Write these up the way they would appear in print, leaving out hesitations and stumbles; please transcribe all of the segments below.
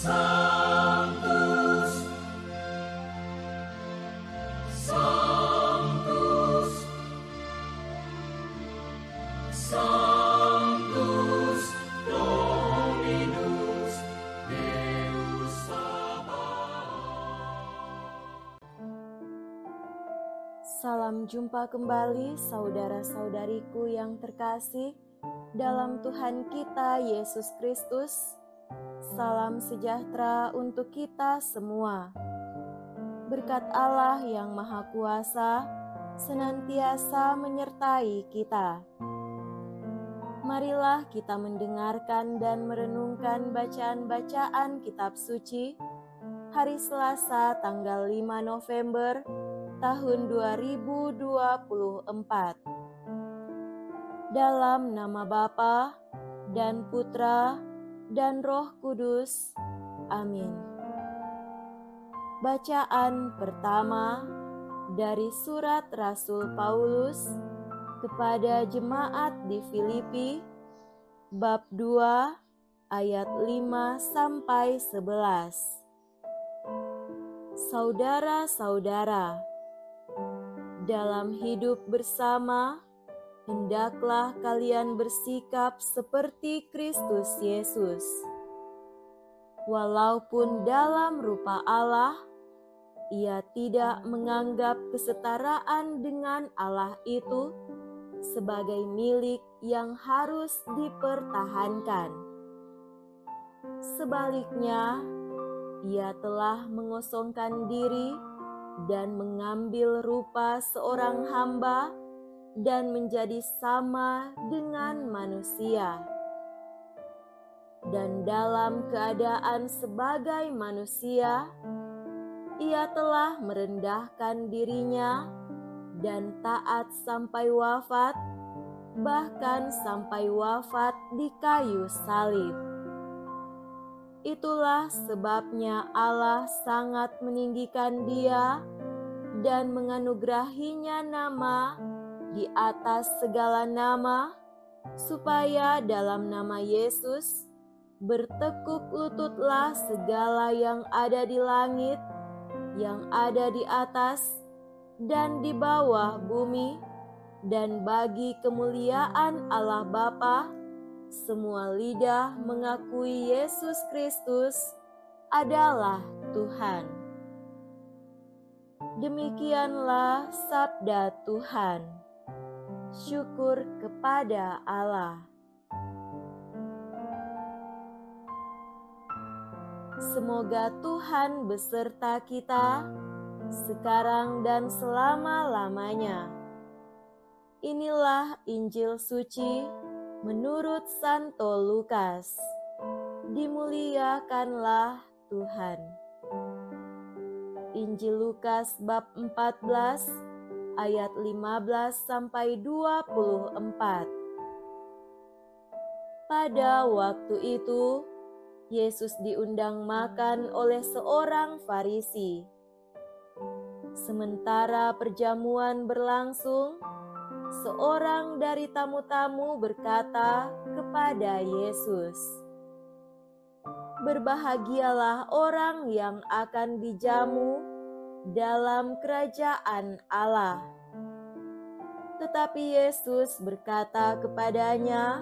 Sanctus, Sanctus, Sanctus Dominus Deus Sabaoth. Salam jumpa kembali saudara-saudariku yang terkasih dalam Tuhan kita Yesus Kristus. Salam sejahtera untuk kita semua. Berkat Allah yang Maha Kuasa senantiasa menyertai kita. Marilah kita mendengarkan dan merenungkan bacaan-bacaan kitab suci hari Selasa tanggal 5 November tahun 2024. Dalam nama Bapa dan Putra dan Roh Kudus. Amin. Bacaan pertama dari surat Rasul Paulus kepada jemaat di Filipi, bab 2 ayat 5 sampai 11. Saudara-saudara, dalam hidup bersama, hendaklah kalian bersikap seperti Kristus Yesus. Walaupun dalam rupa Allah, Ia tidak menganggap kesetaraan dengan Allah itu sebagai milik yang harus dipertahankan. Sebaliknya, Ia telah mengosongkan diri dan mengambil rupa seorang hamba dan menjadi sama dengan manusia. Dan dalam keadaan sebagai manusia, Ia telah merendahkan dirinya dan taat sampai wafat, bahkan sampai wafat di kayu salib. Itulah sebabnya Allah sangat meninggikan Dia dan menganugerahinya nama di atas segala nama, supaya dalam nama Yesus bertekuk lututlah segala yang ada di langit, yang ada di atas, dan di bawah bumi, dan bagi kemuliaan Allah Bapa, semua lidah mengakui Yesus Kristus adalah Tuhan. Demikianlah sabda Tuhan. Syukur kepada Allah. Semoga Tuhan beserta kita sekarang dan selama-lamanya. Inilah Injil suci menurut Santo Lukas. Dimuliakanlah Tuhan. Injil Lukas bab 14 ayat 15 sampai 24. Pada waktu itu, Yesus diundang makan oleh seorang Farisi. Sementara perjamuan berlangsung, seorang dari tamu-tamu berkata kepada Yesus, "Berbahagialah orang yang akan dijamu dalam kerajaan Allah." Tetapi Yesus berkata kepadanya,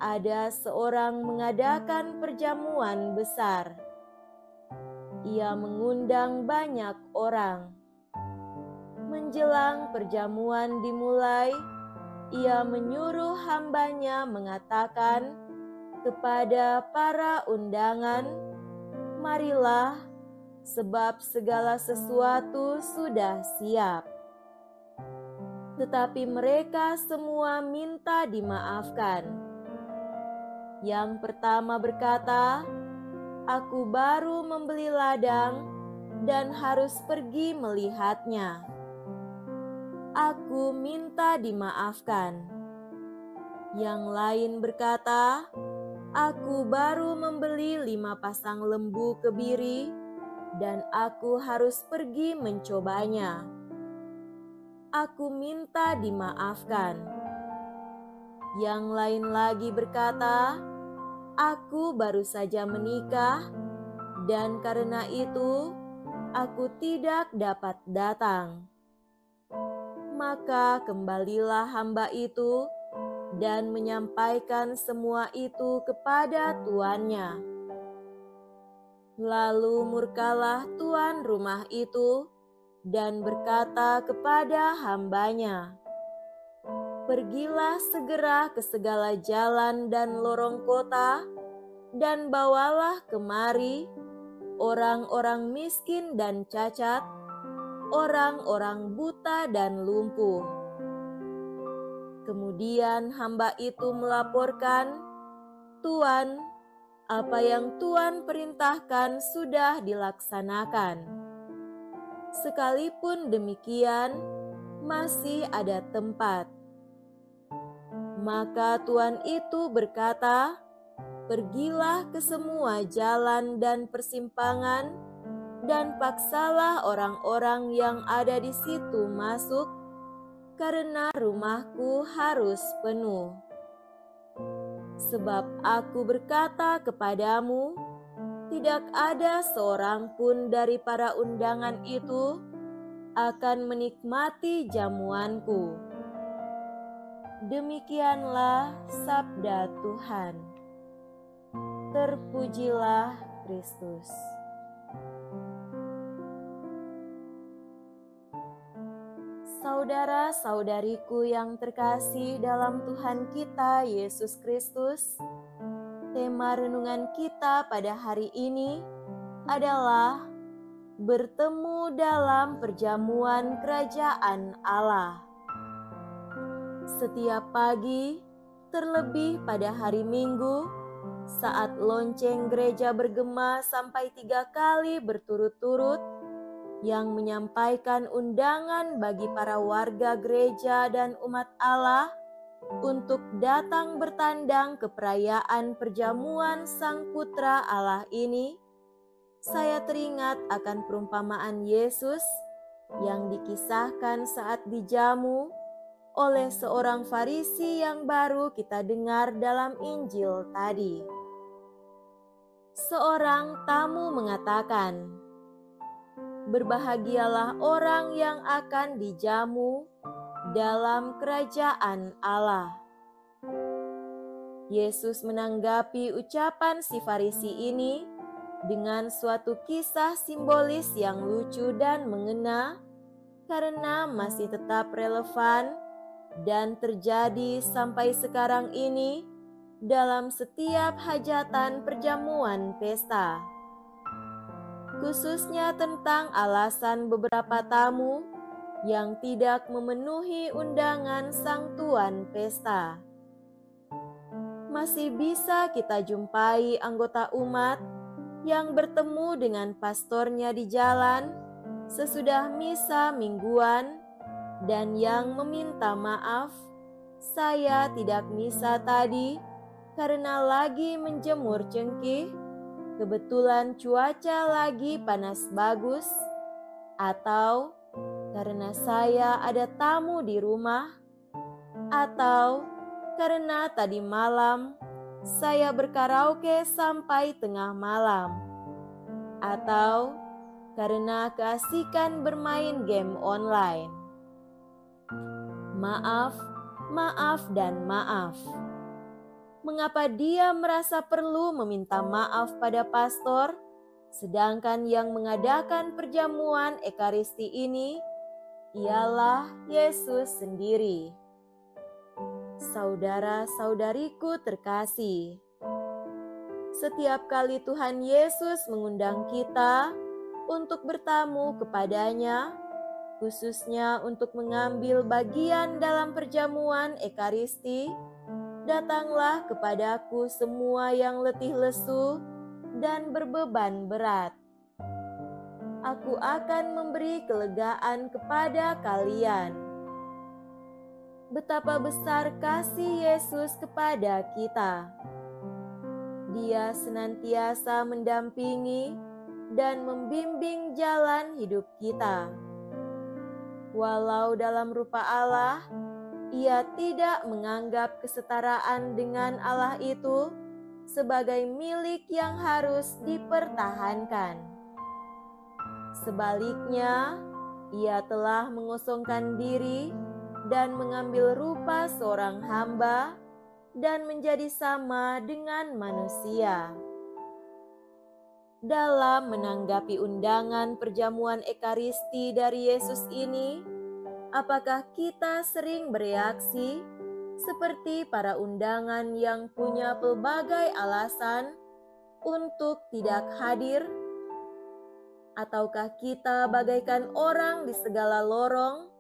"Ada seorang mengadakan perjamuan besar. Ia mengundang banyak orang. Menjelang perjamuan dimulai, ia menyuruh hambanya mengatakan kepada para undangan, 'Marilah, sebab segala sesuatu sudah siap.' Tetapi mereka semua minta dimaafkan. Yang pertama berkata, 'Aku baru membeli ladang dan harus pergi melihatnya. Aku minta dimaafkan.' Yang lain berkata, 'Aku baru membeli 5 pasang lembu kebiri dan aku harus pergi mencobanya. Aku minta dimaafkan.' Yang lain lagi berkata, 'Aku baru saja menikah dan karena itu aku tidak dapat datang. Maka kembalilah hamba itu dan menyampaikan semua itu kepada tuannya. Lalu murkalah tuan rumah itu dan berkata kepada hambanya, "Pergilah segera ke segala jalan dan lorong kota, dan bawalah kemari orang-orang miskin dan cacat, orang-orang buta dan lumpuh." Kemudian hamba itu melaporkan, "Tuan, apa yang Tuan perintahkan sudah dilaksanakan. Sekalipun demikian, masih ada tempat." Maka tuan itu berkata, "Pergilah ke semua jalan dan persimpangan, dan paksalah orang-orang yang ada di situ masuk, karena rumahku harus penuh. Sebab aku berkata kepadamu, tidak ada seorang pun dari para undangan itu akan menikmati jamuanku." Demikianlah sabda Tuhan. Terpujilah Kristus. Saudara-saudariku yang terkasih dalam Tuhan kita Yesus Kristus, tema renungan kita pada hari ini adalah bertemu dalam perjamuan kerajaan Allah. Setiap pagi, terlebih pada hari Minggu, saat lonceng gereja bergema sampai 3 kali berturut-turut, yang menyampaikan undangan bagi para warga gereja dan umat Allah untuk datang bertandang ke perayaan perjamuan Sang Putra Allah ini, saya teringat akan perumpamaan Yesus yang dikisahkan saat dijamu oleh seorang Farisi yang baru kita dengar dalam Injil tadi. Seorang tamu mengatakan, "Berbahagialah orang yang akan dijamu dalam kerajaan Allah." Yesus menanggapi ucapan si Farisi ini dengan suatu kisah simbolis yang lucu dan mengena, karena masih tetap relevan dan terjadi sampai sekarang ini dalam setiap hajatan perjamuan pesta. Khususnya tentang alasan beberapa tamu yang tidak memenuhi undangan sang tuan pesta. Masih bisa kita jumpai anggota umat yang bertemu dengan pastornya di jalan sesudah misa mingguan dan yang meminta maaf, "Saya tidak misa tadi karena lagi menjemur cengkih, kebetulan cuaca lagi panas bagus," atau "Karena saya ada tamu di rumah," atau "Karena tadi malam saya berkaraoke sampai tengah malam," atau "Karena keasikan bermain game online." Maaf, maaf, dan maaf. Mengapa dia merasa perlu meminta maaf pada pastor, sedangkan yang mengadakan perjamuan Ekaristi ini ialah Yesus sendiri? Saudara-saudariku terkasih, setiap kali Tuhan Yesus mengundang kita untuk bertamu kepadanya, khususnya untuk mengambil bagian dalam perjamuan Ekaristi, "Datanglah kepadaku semua yang letih lesu dan berbeban berat. Aku akan memberi kelegaan kepada kalian." Betapa besar kasih Yesus kepada kita. Dia senantiasa mendampingi dan membimbing jalan hidup kita. Walau dalam rupa Allah, Ia tidak menganggap kesetaraan dengan Allah itu sebagai milik yang harus dipertahankan. Sebaliknya, ia telah mengosongkan diri dan mengambil rupa seorang hamba dan menjadi sama dengan manusia. Dalam menanggapi undangan perjamuan Ekaristi dari Yesus ini, apakah kita sering bereaksi seperti para undangan yang punya pelbagai alasan untuk tidak hadir? Ataukah kita bagaikan orang di segala lorong,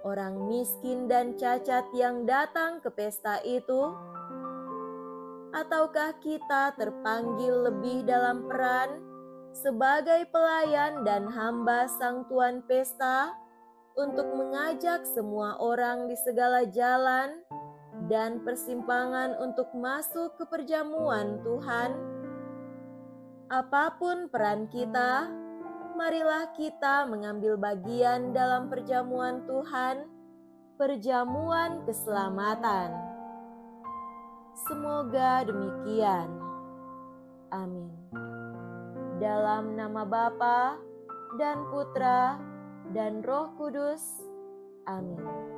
orang miskin dan cacat yang datang ke pesta itu? Ataukah kita terpanggil lebih dalam peran sebagai pelayan dan hamba Sang Tuan Pesta untuk mengajak semua orang di segala jalan dan persimpangan untuk masuk ke perjamuan Tuhan? Apapun peran kita, marilah kita mengambil bagian dalam perjamuan Tuhan, perjamuan keselamatan. Semoga demikian. Amin. Dalam nama Bapa dan Putra dan Roh Kudus. Amin.